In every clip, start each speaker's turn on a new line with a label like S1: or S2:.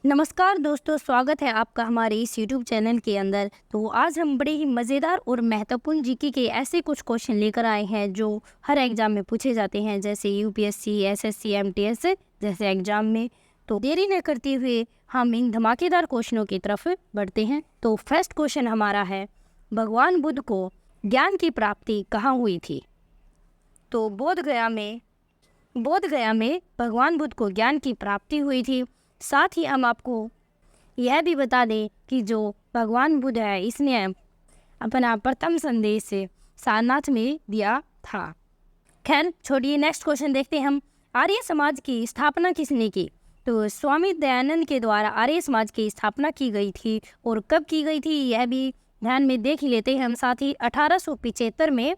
S1: नमस्कार दोस्तों, स्वागत है आपका हमारे इस YouTube चैनल के अंदर। तो आज हम बड़े ही मज़ेदार और महत्वपूर्ण जीके के ऐसे कुछ क्वेश्चन लेकर आए हैं जो हर एग्ज़ाम में पूछे जाते हैं, जैसे यूपीएससी, एसएससी, एमटीएस जैसे एग्ज़ाम में। तो देरी न करते हुए हम इन धमाकेदार क्वेश्चनों की तरफ बढ़ते हैं। तो फर्स्ट क्वेश्चन हमारा है, भगवान बुद्ध को ज्ञान की प्राप्ति कहाँ हुई थी? तो बोध गया में भगवान बुद्ध को ज्ञान की प्राप्ति हुई थी। साथ ही हम आपको यह भी बता दें कि जो भगवान बुद्ध है, इसने अपना प्रथम संदेश सारनाथ में दिया था। खैर छोड़िए, नेक्स्ट क्वेश्चन देखते हैं हम। आर्य समाज की स्थापना किसने की? तो स्वामी दयानंद के द्वारा आर्य समाज की स्थापना की गई थी। और कब की गई थी यह भी ध्यान में देख ही लेते हैं हम। साथ ही 1875 में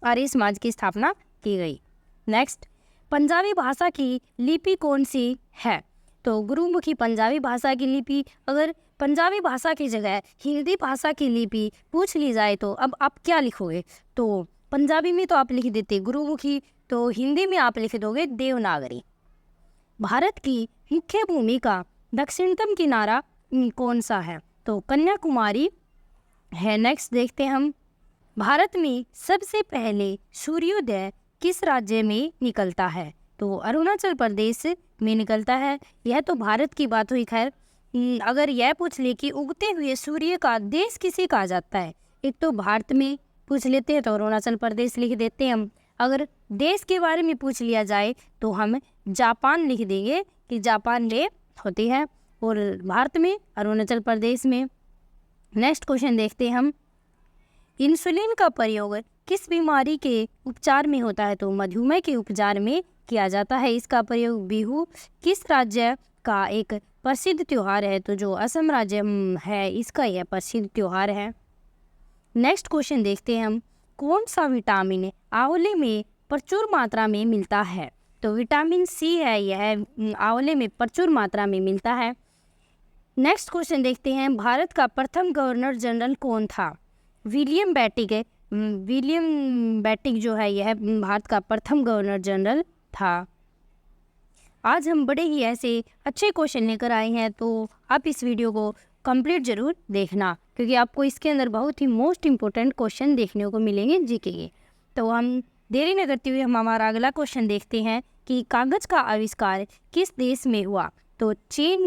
S1: आर्य समाज की स्थापना की गई। नेक्स्ट, पंजाबी भाषा की लिपि कौन सी है? तो गुरुमुखी पंजाबी भाषा की लिपि। अगर पंजाबी भाषा की जगह हिंदी भाषा की लिपि पूछ ली जाए तो अब आप क्या लिखोगे? तो पंजाबी में तो आप लिख देते गुरुमुखी, तो हिंदी में आप लिख दोगे देवनागरी। भारत की मुख्य भूमि का दक्षिणतम किनारा कौन सा है? तो कन्याकुमारी है। नेक्स्ट देखते हैं हम, भारत में सबसे पहले सूर्योदय किस राज्य में निकलता है? तो अरुणाचल प्रदेश में निकलता है। यह तो भारत की बात हुई। खैर अगर यह पूछ ले कि उगते हुए सूर्य का देश किसे कहा जाता है, एक तो भारत में पूछ लेते हैं तो अरुणाचल प्रदेश लिख देते हैं हम। अगर देश के बारे में पूछ लिया जाए तो हम जापान लिख देंगे कि जापान में होती है, और भारत में अरुणाचल प्रदेश में। नेक्स्ट क्वेश्चन देखते हैं हम, इंसुलिन का प्रयोग किस बीमारी के उपचार में होता है? तो मधुमेह के उपचार में किया जाता है इसका प्रयोग। बिहू किस राज्य का एक प्रसिद्ध त्योहार है? तो जो असम राज्य है, इसका यह प्रसिद्ध त्योहार है। नेक्स्ट क्वेश्चन देखते हैं हम, कौन सा विटामिन आंवले में प्रचुर मात्रा में मिलता है? तो विटामिन सी है, यह आंवले में प्रचुर मात्रा में मिलता है। नेक्स्ट क्वेश्चन देखते हैं, भारत का प्रथम गवर्नर जनरल कौन था? विलियम बेटिक है। विलियम बेटिक जो है, यह भारत का प्रथम गवर्नर जनरल था। आज हम बड़े ही ऐसे अच्छे क्वेश्चन लेकर आए हैं, तो आप इस वीडियो को कंप्लीट जरूर देखना, क्योंकि आपको इसके अंदर बहुत ही मोस्ट इम्पोर्टेंट क्वेश्चन देखने को मिलेंगे जीके के। तो हम देरी न करते हुए हम हमारा अगला क्वेश्चन देखते हैं कि कागज का आविष्कार किस देश में हुआ? तो चीन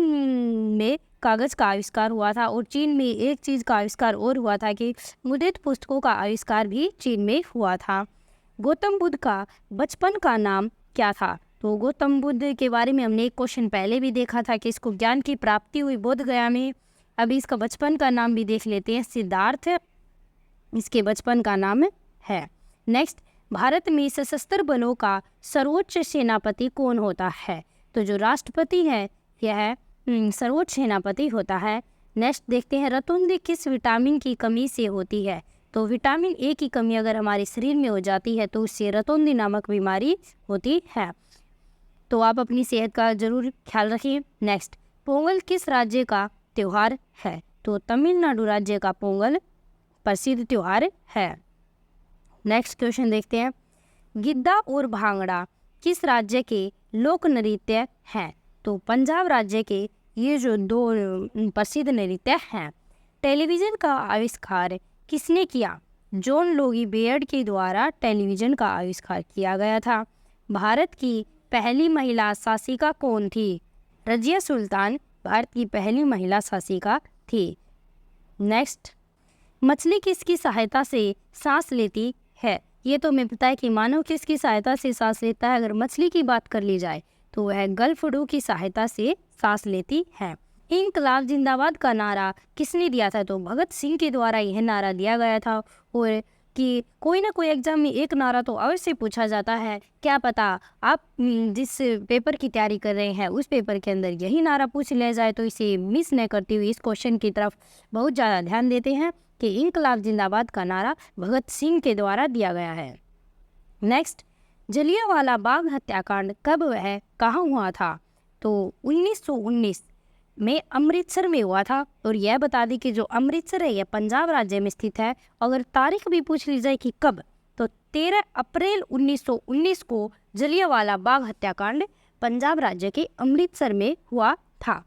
S1: में कागज का आविष्कार हुआ था। और चीन में एक चीज़ का आविष्कार और हुआ था कि मुद्रित पुस्तकों का आविष्कार भी चीन में हुआ था। गौतम बुद्ध का बचपन का नाम क्या था? तो गौतम बुद्ध के बारे में हमने एक क्वेश्चन पहले भी देखा था कि इसको ज्ञान की प्राप्ति हुई बोध गया में। अभी इसका बचपन का नाम भी देख लेते हैं, सिद्धार्थ इसके बचपन का नाम है। नेक्स्ट, भारत में सशस्त्र बलों का सर्वोच्च सेनापति कौन होता है? तो जो राष्ट्रपति है, यह सर्वोच्च सेनापति होता है। नेक्स्ट देखते हैं, रतौंधी किस विटामिन की कमी से होती है? तो विटामिन ए की कमी अगर हमारे शरीर में हो जाती है तो उससे रतौंधी नामक बीमारी होती है। तो आप अपनी सेहत का जरूर ख्याल रखिए। नेक्स्ट, पोंगल किस राज्य का त्यौहार है? तो तमिलनाडु राज्य का पोंगल प्रसिद्ध त्यौहार है। नेक्स्ट क्वेश्चन देखते हैं, गिद्दा और भांगड़ा किस राज्य के लोक नृत्य हैं? तो पंजाब राज्य के ये जो दो प्रसिद्ध नृत्य हैं। टेलीविज़न का आविष्कार किसने किया? जॉन लोगी बेयर्ड के द्वारा टेलीविज़न का आविष्कार किया गया था। भारत की पहली महिला शासिका कौन थी? रजिया सुल्तान भारत की पहली महिला शासिका थी। नेक्स्ट, मछली किसकी सहायता से सांस लेती है? ये तो हमें पता है कि मानव किसकी सहायता से सांस लेता है। अगर मछली की बात कर ली जाए तो वह गलफड़ू की सहायता से सांस लेती है। इंकलाब जिंदाबाद का नारा किसने दिया था? तो भगत सिंह के द्वारा यह नारा दिया गया था। और कि कोई ना कोई एग्जाम में एक नारा तो अवश्य पूछा जाता है। क्या पता आप जिस पेपर की तैयारी कर रहे हैं उस पेपर के अंदर यही नारा पूछ लिया जाए, तो इसे मिस न करते हुए इस क्वेश्चन की तरफ बहुत ज़्यादा ध्यान देते हैं कि इंकलाब जिंदाबाद का नारा भगत सिंह के द्वारा दिया गया है। नेक्स्ट, जलियांवाला बाग हत्याकांड कब वह कहाँ हुआ था? तो 1919 में अमृतसर में हुआ था। और यह बता दी कि जो अमृतसर है यह पंजाब राज्य में स्थित है। अगर तारीख भी पूछ ली जाए कि कब, तो 13 अप्रैल 1919 को जलियांवाला बाग हत्याकांड पंजाब राज्य के अमृतसर में हुआ था।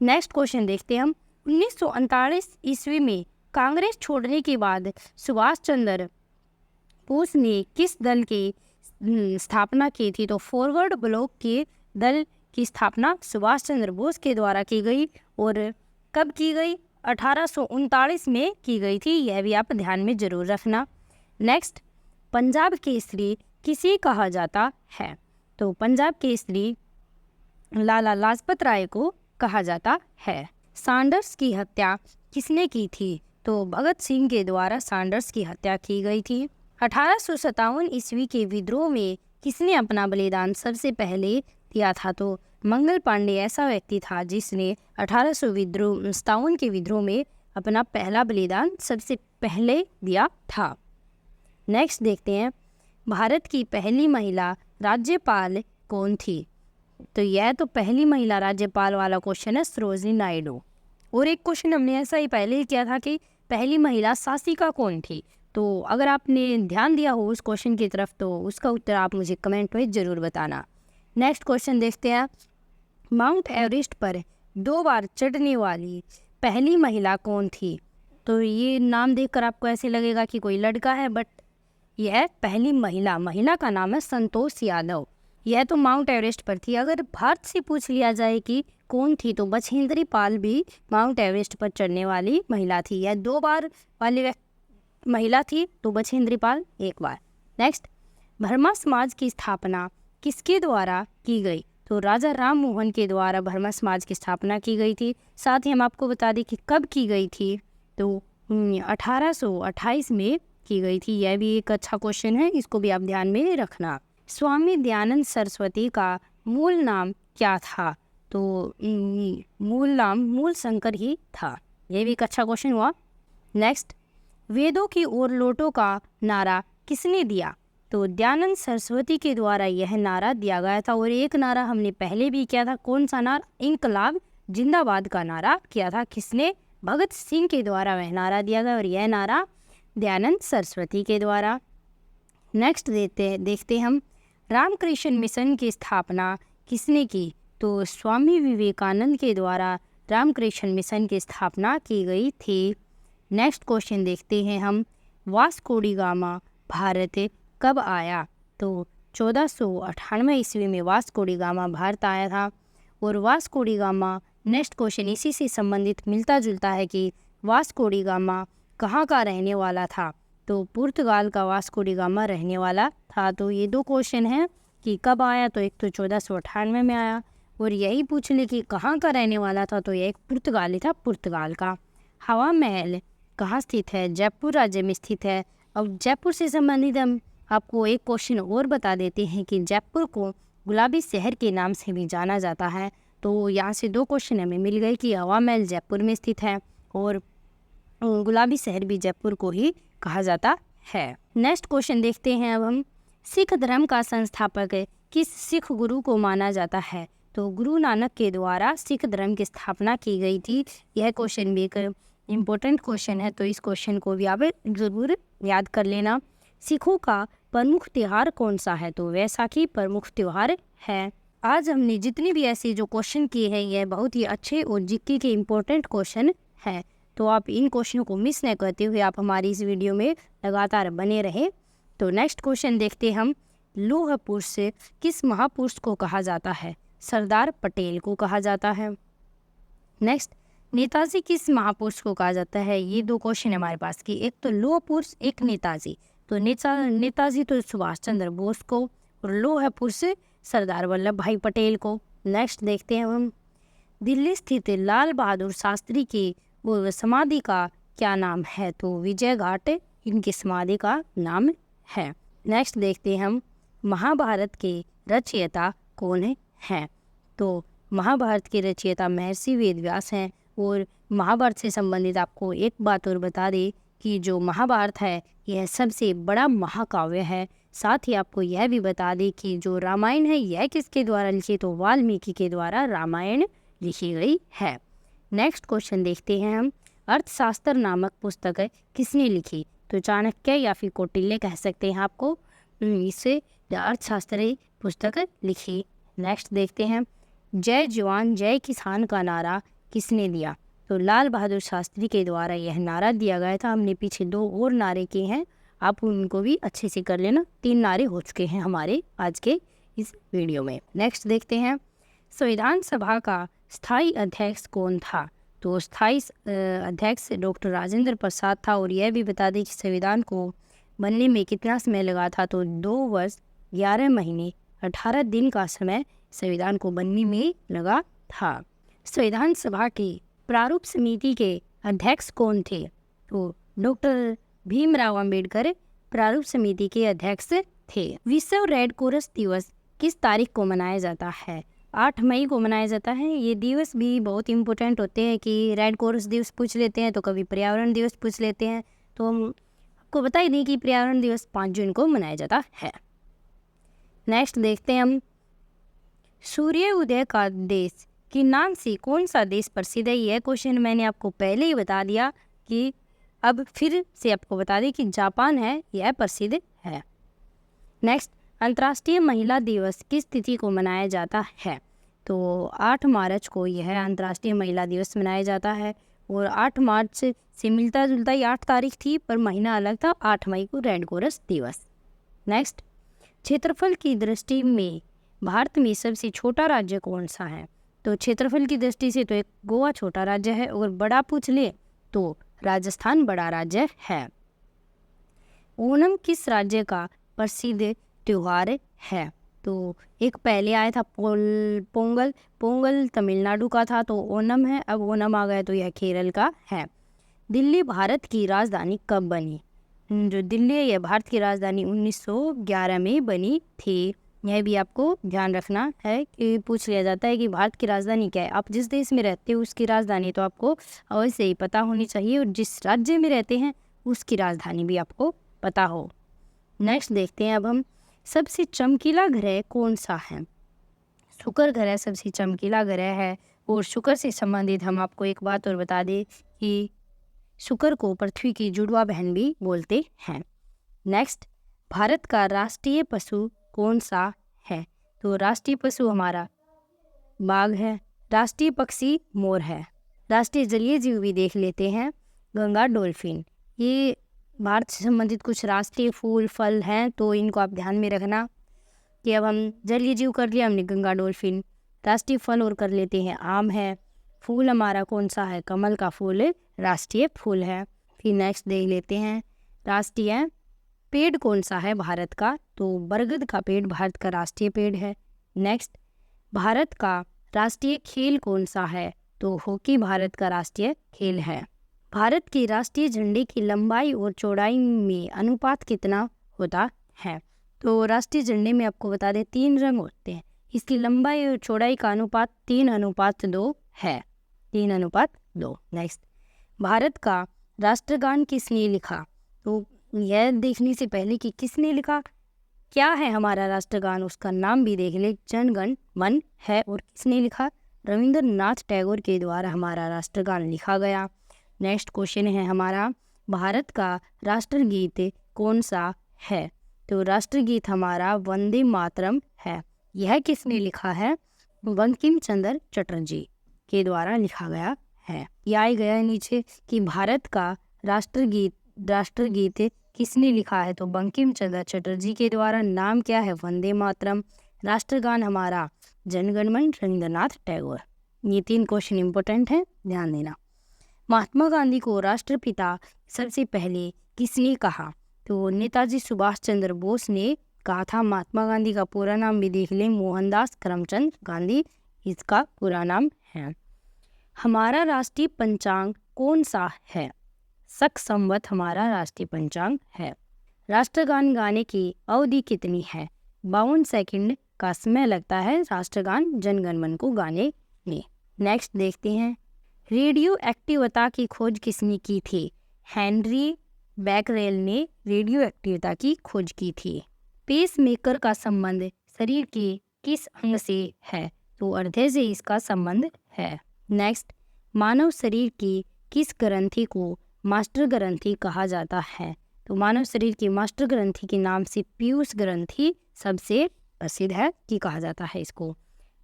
S1: नेक्स्ट क्वेश्चन देखते हैं हम। 1939 ईस्वी में कांग्रेस छोड़ने के बाद सुभाष चंद्र बोस ने किस दल की स्थापना की थी? तो फॉरवर्ड ब्लॉक के दल की स्थापना सुभाष चंद्र बोस के द्वारा की गई और कब की गई? 1839 में की गई थी। यह भी आप ध्यान में जरूर रखना। नेक्स्ट, पंजाब केसरी किसे कहा जाता है? तो पंजाब केसरी लाला लाजपत राय को कहा जाता है। सैंडर्स की हत्या किसने की थी? तो भगत सिंह के द्वारा सैंडर्स की हत्या की गई थी। 1857 ईस्वी के विद्रोह में किसने अपना बलिदान सबसे पहले दिया था? तो मंगल पांडे ऐसा व्यक्ति था जिसने 1857 के विद्रोह में अपना पहला बलिदान सबसे पहले दिया था। नेक्स्ट देखते हैं, भारत की पहली महिला राज्यपाल कौन थी? तो यह तो पहली महिला राज्यपाल वाला क्वेश्चन है, सरोजिनी नायडू। और एक क्वेश्चन हमने ऐसा ही पहले ही किया था कि पहली महिला शासिका कौन थी। तो अगर आपने ध्यान दिया हो उस क्वेश्चन की तरफ तो उसका उत्तर आप मुझे कमेंट में ज़रूर बताना। नेक्स्ट क्वेश्चन देखते हैं, माउंट एवरेस्ट पर 2 बार चढ़ने वाली पहली महिला कौन थी? तो ये नाम देखकर आपको ऐसे लगेगा कि कोई लड़का है, बट यह पहली महिला का नाम है संतोष यादव। यह तो माउंट एवरेस्ट पर थी। अगर भारत से पूछ लिया जाए कि कौन थी तो बछेंद्री पाल भी माउंट एवरेस्ट पर चढ़ने वाली महिला थी। यह 2 बार वाली महिला थी, तो बछेंद्री पाल 1 बार। नेक्स्ट, ब्रह्मा समाज की स्थापना किसके द्वारा की गई? तो राजा राम मोहन के द्वारा ब्रह्मा समाज की स्थापना की गई थी। साथ ही हम आपको बता दें कि कब की गई थी, तो 1828 में की गई थी। यह भी एक अच्छा क्वेश्चन है, इसको भी आप ध्यान में रखना। स्वामी दयानंद सरस्वती का मूल नाम क्या था? तो मूल नाम मूल शंकर ही था। यह भी एक अच्छा क्वेश्चन हुआ। नेक्स्ट, वेदों की ओर लौटो का नारा किसने दिया? तो दयानंद सरस्वती के द्वारा यह नारा दिया गया था। और एक नारा हमने पहले भी किया था, कौन सा नारा? इंकलाब जिंदाबाद का नारा किया था। किसने? भगत सिंह के द्वारा वह नारा दिया गया और यह नारा दयानंद सरस्वती के द्वारा। नेक्स्ट देखते हम, रामकृष्ण मिशन की स्थापना किसने की? तो स्वामी विवेकानंद के द्वारा रामकृष्ण मिशन की स्थापना की गई थी। नेक्स्ट क्वेश्चन देखते हैं हम, वास्को डी गामा भारत कब आया? तो 1498 ईस्वी में वास्को डी गामा भारत आया था। और Vasco D gamma, next question इसी से संबंधित मिलता जुलता है कि वास्को डी गामा कहाँ का रहने वाला था? तो पुर्तगाल का वास्को डी गामा रहने वाला था। तो ये 2 क्वेश्चन हैं कि कब आया, तो एक तो 1498 में आया और यही पूछ ले कि कहाँ का रहने वाला था, तो यह एक पुर्तगाली था, पुर्तगाल का। हवा महल कहाँ स्थित है? जयपुर राज्य में स्थित है। अब जयपुर से संबंधित हम आपको एक क्वेश्चन और बता देते हैं कि जयपुर को गुलाबी शहर के नाम से भी जाना जाता है। तो यहाँ से 2 क्वेश्चन हमें मिल गए कि हवा महल जयपुर में स्थित है और गुलाबी शहर भी जयपुर को ही कहा जाता है। नेक्स्ट क्वेश्चन देखते हैं अब हम, सिख धर्म का संस्थापक किस सिख गुरु को माना जाता है? तो गुरु नानक के द्वारा सिख धर्म की स्थापना की गई थी। यह क्वेश्चन भी एक इम्पोर्टेंट क्वेश्चन है, तो इस क्वेश्चन को भी आप ज़रूर याद कर लेना। सिखों का प्रमुख त्यौहार कौन सा है? तो वैसाखी प्रमुख त्यौहार है। आज हमने जितने भी ऐसे जो क्वेश्चन किए हैं यह बहुत ही अच्छे और जीके के इम्पोर्टेंट क्वेश्चन हैं। तो आप इन क्वेश्चनों को मिस न करते हुए आप हमारी इस वीडियो में लगातार बने रहें। तो नेक्स्ट क्वेश्चन देखते हम, लौह पुरुष किस महापुरुष को कहा जाता है? सरदार पटेल को कहा जाता है। नेक्स्ट, नेताजी किस महापुरुष को कहा जाता है? ये 2 क्वेश्चन हमारे पास की, एक तो लौह पुरुष, एक नेताजी। तो नेताजी तो सुभाष चंद्र बोस को और लौह पुरुष सरदार वल्लभ भाई पटेल को। नेक्स्ट देखते हैं हम, दिल्ली स्थित लाल बहादुर शास्त्री की वो समाधि का क्या नाम है? तो विजय घाट इनकी समाधि का नाम है। नेक्स्ट देखते हैं हम, महाभारत के रचयिता कौन हैं? तो महाभारत के रचयिता महर्षि वेदव्यास हैं। और महाभारत से संबंधित आपको एक बात और बता दें कि जो महाभारत है यह सबसे बड़ा महाकाव्य है। साथ ही आपको यह भी बता दें कि जो रामायण है यह किसके द्वारा लिखी? तो वाल्मीकि के द्वारा रामायण लिखी गई है। नेक्स्ट क्वेश्चन देखते हैं हम, अर्थशास्त्र नामक पुस्तक किसने लिखी? तो चाणक्य या फिर कौटिल्य कह सकते हैं आपको, इससे अर्थशास्त्र पुस्तक लिखी। नेक्स्ट देखते हैं, जय जवान जय किसान का नारा किसने दिया? तो लाल बहादुर शास्त्री के द्वारा यह नारा दिया गया था। हमने पीछे 2 और नारे किए हैं, आप उनको भी अच्छे से कर लेना। 3 नारे हो चुके हैं हमारे आज के इस वीडियो में। नेक्स्ट देखते हैं, संविधान सभा का स्थायी अध्यक्ष कौन था? तो स्थायी अध्यक्ष डॉक्टर राजेंद्र प्रसाद था। और यह भी बता दें कि संविधान को बनने में कितना समय लगा था? तो 2 वर्ष 11 महीने 18 दिन का समय संविधान को बनने में लगा था। संविधान सभा की प्रारूप समिति के अध्यक्ष कौन थे? तो डॉक्टर भीमराव अंबेडकर प्रारूप समिति के अध्यक्ष थे। विश्व रेड क्रॉस दिवस किस तारीख को मनाया जाता है? 8 मई को मनाया जाता है। ये दिवस भी बहुत इम्पोर्टेंट होते हैं कि रेड क्रॉस दिवस पूछ लेते हैं, तो कभी पर्यावरण दिवस पूछ लेते हैं। तो हम आपको बता ही दें कि पर्यावरण दिवस 5 जून को मनाया जाता है। नेक्स्ट देखते हैं हम, सूर्य उदय का देश के नाम से कौन सा देश प्रसिद्ध है? यह क्वेश्चन मैंने आपको पहले ही बता दिया कि अब फिर से आपको बता दें कि जापान है, यह प्रसिद्ध है। नेक्स्ट, अंतर्राष्ट्रीय महिला दिवस किस तिथि को मनाया जाता है? तो 8 मार्च को यह अंतर्राष्ट्रीय महिला दिवस मनाया जाता है। और 8 मार्च से मिलता जुलता ही 8 तारीख थी, पर महीना अलग था, 8 मई को रेड क्रॉस दिवस। नेक्स्ट, क्षेत्रफल की दृष्टि में भारत में सबसे छोटा राज्य कौन सा है? तो क्षेत्रफल की दृष्टि से तो एक गोवा छोटा राज्य है, और बड़ा पूछ ले तो राजस्थान बड़ा राज्य है। ओणम किस राज्य का प्रसिद्ध त्योहार है? तो एक पहले आया था पोंगल, पोंगल तमिलनाडु का था, तो ओणम है। अब ओणम आ गया तो यह केरल का है। दिल्ली भारत की राजधानी कब बनी? जो दिल्ली है यह भारत की राजधानी 1911 में बनी थी। यह भी आपको ध्यान रखना है कि पूछ लिया जाता है कि भारत की राजधानी क्या है। आप जिस देश में रहते हो उसकी राजधानी तो आपको अवश्य ही पता होनी चाहिए, और जिस राज्य में रहते हैं उसकी राजधानी भी आपको पता हो। नेक्स्ट देखते हैं अब हम, सबसे चमकीला ग्रह कौन सा है? शुक्र ग्रह सबसे चमकीला ग्रह है। और शुक्र से संबंधित हम आपको एक बात और बता दें कि शुक्र को पृथ्वी की जुड़वा बहन भी बोलते हैं। नेक्स्ट, भारत का राष्ट्रीय पशु कौन सा है? तो राष्ट्रीय पशु हमारा बाघ है। राष्ट्रीय पक्षी मोर है। राष्ट्रीय जलीय जीव भी देख लेते हैं, गंगा डॉल्फिन। ये भारत से संबंधित कुछ राष्ट्रीय फूल फल हैं, तो इनको आप ध्यान में रखना कि अब हम जलीय जीव कर लिया हमने गंगा डॉल्फिन। राष्ट्रीय फल और कर लेते हैं आम है। फूल हमारा कौन सा है? कमल का फूल राष्ट्रीय फूल है। फिर नेक्स्ट देख लेते हैं, राष्ट्रीय पेड़ कौन सा है भारत का? तो बरगद का पेड़ भारत का राष्ट्रीय पेड़ है। नेक्स्ट, भारत का राष्ट्रीय खेल कौन सा है? तो हॉकी भारत का राष्ट्रीय खेल है। भारत के राष्ट्रीय झंडे की लंबाई और चौड़ाई में अनुपात कितना होता है? तो राष्ट्रीय झंडे में आपको बता दें 3 रंग होते हैं। इसकी लंबाई और चौड़ाई का अनुपात 3:2 है। 3:2। नेक्स्ट, भारत का राष्ट्रगान किसने लिखा? तो यह देखने से पहले कि किसने लिखा, क्या है हमारा राष्ट्रगान, उसका नाम भी देख ले। जन गण मन है। और किसने लिखा? रविंद्रनाथ टैगोर के द्वारा हमारा राष्ट्रगान लिखा गया। नेक्स्ट क्वेश्चन है हमारा, भारत का राष्ट्रगीत कौन सा है? तो राष्ट्रगीत हमारा वंदे मातरम है। यह किसने लिखा है? बंकिम चंद्र चटर्जी के द्वारा लिखा गया है। यह आ गया नीचे कि भारत का राष्ट्रगीत किसने लिखा है? तो बंकिम चंद्र चटर्जी के द्वारा। नाम क्या है? वंदे मातरम। राष्ट्रगान हमारा जनगण मन रविंद्रनाथ टैगोर। ये 3 क्वेश्चन इंपॉर्टेंट है, ध्यान देना। महात्मा गांधी को राष्ट्रपिता सबसे पहले किसने कहा? तो नेताजी सुभाष चंद्र बोस ने कहा था। महात्मा गांधी का पूरा नाम भी देख लें, मोहनदास करमचंद गांधी इसका पूरा नाम है। हमारा राष्ट्रीय पंचांग कौन सा है? शक संवत हमारा राष्ट्रीय पंचांग है। राष्ट्रगान गाने की अवधि कितनी है? 52 सेकंड का समय लगता है राष्ट्रगान जनगण मन को गाने में। नेक्स्ट देखते हैं, रेडियो एक्टिवता की खोज किसने की थी? हेनरी बैकरेल ने रेडियो एक्टिवता की खोज की थी। पेसमेकर का संबंध शरीर के किस अंग से है? तो हृदय से इसका संबंध है। नेक्स्ट, मानव शरीर की किस ग्रंथि को मास्टर ग्रंथि कहा जाता है? तो मानव शरीर की मास्टर ग्रंथि के नाम से पीयूष ग्रंथि सबसे प्रसिद्ध है कि कहा जाता है इसको।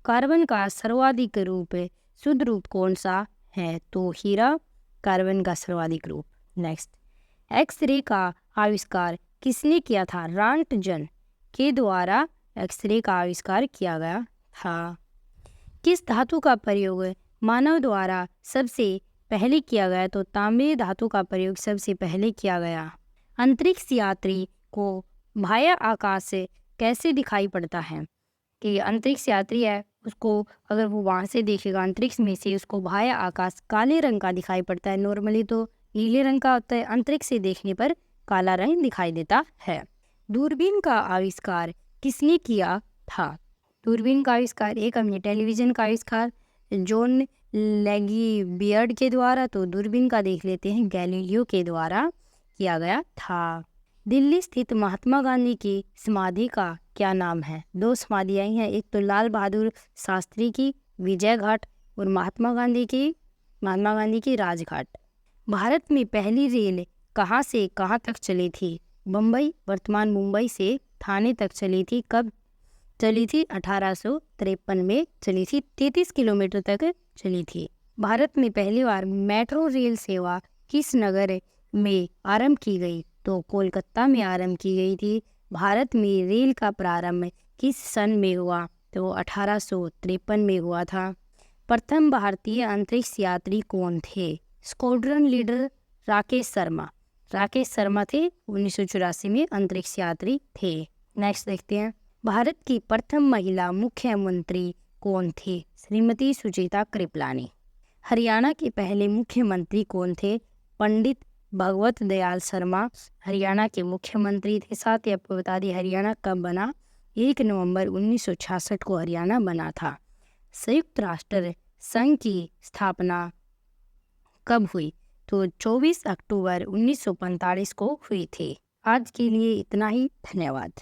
S1: कार्बन का सर्वाधिक रूप शुद्ध रूप कौन सा है तो हीरा कार्बन का सर्वाधिक रूप। नेक्स्ट, एक्सरे का आविष्कार किसने किया था? रॉन्टजन के द्वारा एक्सरे का आविष्कार किया गया था। किस धातु का प्रयोग मानव द्वारा सबसे पहले किया गया? तो तांबे धातु का प्रयोग सबसे पहले किया गया। अंतरिक्ष यात्री को बाह्य आकाश से कैसे दिखाई पड़ता है? कि अंतरिक्ष यात्री है, उसको अगर वो वहाँ से देखेगा अंतरिक्ष में से, उसको बाह्य आकाश काले रंग का दिखाई पड़ता है। नॉर्मली तो नीले रंग का होता है, अंतरिक्ष से देखने पर काला रंग दिखाई देता है। दूरबीन का आविष्कार किसने किया था? दूरबीन का आविष्कार, एक हमने टेलीविज़न का आविष्कार जॉन लैगी बियर्ड के द्वारा, तो दूरबीन का देख लेते हैं, गैलीलियो के द्वारा किया गया था। दिल्ली स्थित महात्मा गांधी की समाधि का क्या नाम है? दो समाधियाँ हैं, एक तो लाल बहादुर शास्त्री की विजय घाट और महात्मा गांधी की राजघाट। भारत में पहली रेल कहाँ से कहाँ तक चली थी? बम्बई, वर्तमान मुंबई से थाने तक चली थी। कब चली थी? 1853 में चली थी। 33 किलोमीटर तक चली थी। भारत में पहली बार मेट्रो रेल सेवा किस नगर में आरंभ की गई? तो कोलकाता में आरंभ की गई थी। भारत में रेल का प्रारंभ किस सन में हुआ? तो 1853 में हुआ था। प्रथम भारतीय अंतरिक्ष यात्री कौन थे? स्क्वाड्रन लीडर राकेश शर्मा थे, 1984 में अंतरिक्ष यात्री थे। नेक्स्ट देखते हैं, भारत की प्रथम महिला मुख्यमंत्री कौन थी? श्रीमती सुचेता कृपलानी। हरियाणा के पहले मुख्यमंत्री कौन थे? पंडित भगवत दयाल शर्मा हरियाणा के मुख्यमंत्री थे। साथ ही आपको बता दें हरियाणा कब बना? 1 नवंबर 1966 को हरियाणा बना था। संयुक्त राष्ट्र संघ की स्थापना कब हुई? तो 24 अक्टूबर 1945 को हुई थी। आज के लिए इतना ही, धन्यवाद।